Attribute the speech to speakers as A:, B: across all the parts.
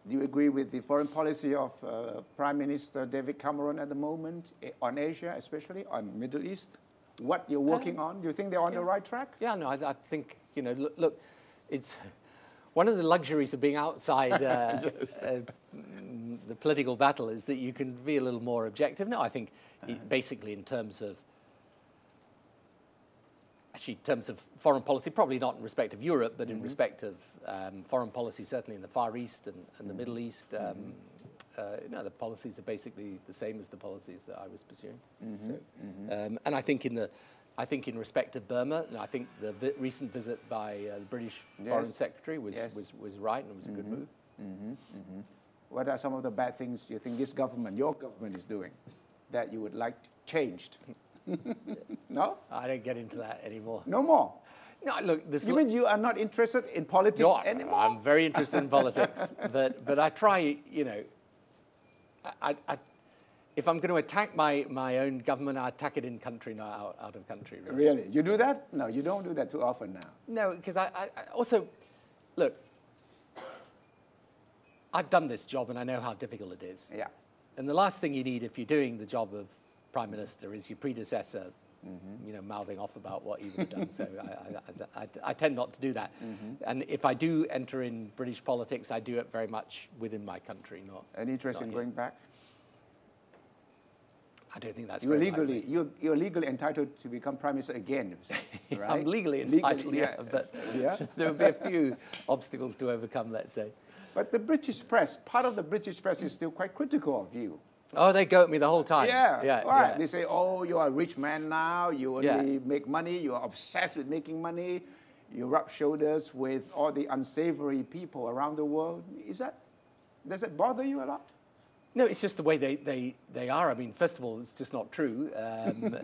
A: Do you agree with the foreign policy of Prime Minister David Cameron at the moment on Asia, especially on Middle East? What you're working on? Do you think they're on the right track?
B: Yeah, no, I think, you know, look, it's one of the luxuries of being outside the political battle is that you can be a little more objective. No, I think basically in terms of foreign policy, probably not in respect of Europe, but in respect of foreign policy, certainly in the Far East and the Middle East, no, the policies are basically the same as the policies that I was pursuing. So, and I think in respect of Burma, I think the recent visit by the British Foreign Secretary was right, and it was a good move.
A: What are some of the bad things you think this government, your government, is doing that you would like changed? No?
B: I don't get into that anymore.
A: No more?
B: No, look,
A: you mean you are not interested in politics anymore?
B: I'm very interested in politics, but I try, you know, if I'm going to attack my own government, I attack it in country, not out of country.
A: Really? You do that? No, you don't do that too often now.
B: No, because I also, look, I've done this job and I know how difficult it is.
A: Yeah.
B: And the last thing you need if you're doing the job of Prime Minister is your predecessor, you know, mouthing off about what he would have done. So I tend not to do that. And if I do enter in British politics, I do it very much within my country, not.
A: Any interest in going back?
B: I don't think that's
A: you're legally entitled to become Prime Minister again, right?
B: I'm legally entitled, but there will be a few obstacles to overcome, let's say.
A: But the British press, part of the British press is still quite critical of you.
B: Oh, they go at me the whole time.
A: Right. They say, oh, you're a rich man now, you only make money, you're obsessed with making money, you rub shoulders with all the unsavory people around the world. Does that bother you a lot?
B: No, it's just the way they are. I mean, first of all, it's just not true.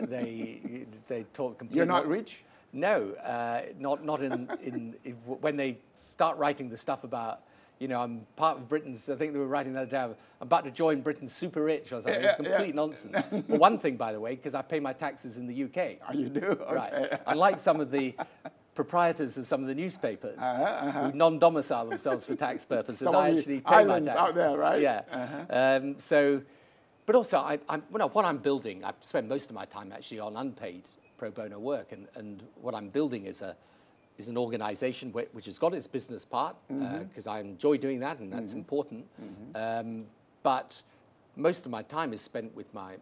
B: They talk completely.
A: You're not rich?
B: No, not in when they start writing the stuff about, you know, I'm part of Britain's. I think they were writing that down. I'm about to join Britain's super rich or something. It's complete nonsense. For one thing, by the way, because I pay my taxes in the UK.
A: Oh, you do? Okay.
B: Right. Unlike some of the proprietors of some of the newspapers who non-domicile themselves for tax purposes, I actually pay my tax.
A: Out there, right?
B: Yeah. So, but also, what I'm building, I spend most of my time actually on unpaid pro bono work, and what I'm building is an organisation which has got its business part, because I enjoy doing that, and that's important. But most of my time is spent with my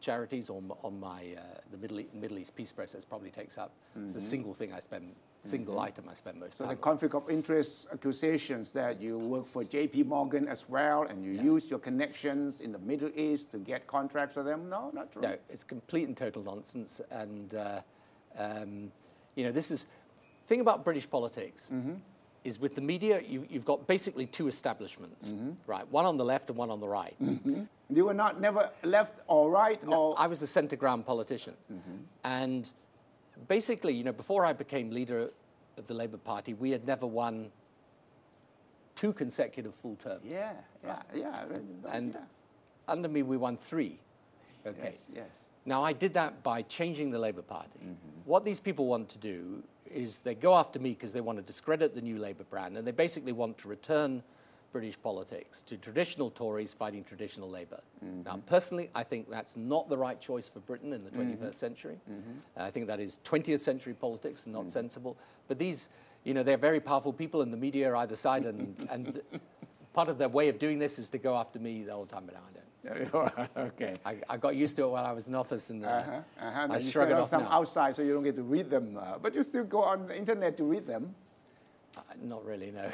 B: charities or on the Middle East Peace Process. Probably takes up. It's a single thing I spend, single item I spend most of the time.
A: So the conflict of interest accusations that you work for J.P. Morgan as well, and you use your connections in the Middle East to get contracts for them. No, not true.
B: No, it's complete and total nonsense. And you know, this is thing about British politics. Is with the media, you've got basically two establishments, right? One on the left and one on the right.
A: You were never left or right?
B: No, I was a centre ground politician. And basically, you know, before I became leader of the Labour Party, we had never won 2 consecutive full terms. And under me, we won 3. Okay.
A: Yes.
B: Now, I did that by changing the Labour Party. What these people want to do is they go after me because they want to discredit the new Labour brand, and they basically want to return British politics to traditional Tories fighting traditional Labour. Now, personally, I think that's not the right choice for Britain in the 21st century. I think that is 20th century politics and not sensible. But these, you know, they're very powerful people in the media either side, and part of their way of doing this is to go after me the whole time, but I don't.
A: Okay.
B: I got used to it while I was in office, and I
A: you
B: shrug it off
A: them
B: now.
A: outside, so you don't get to read them. But you still go on the internet to read them.
B: Not really, no.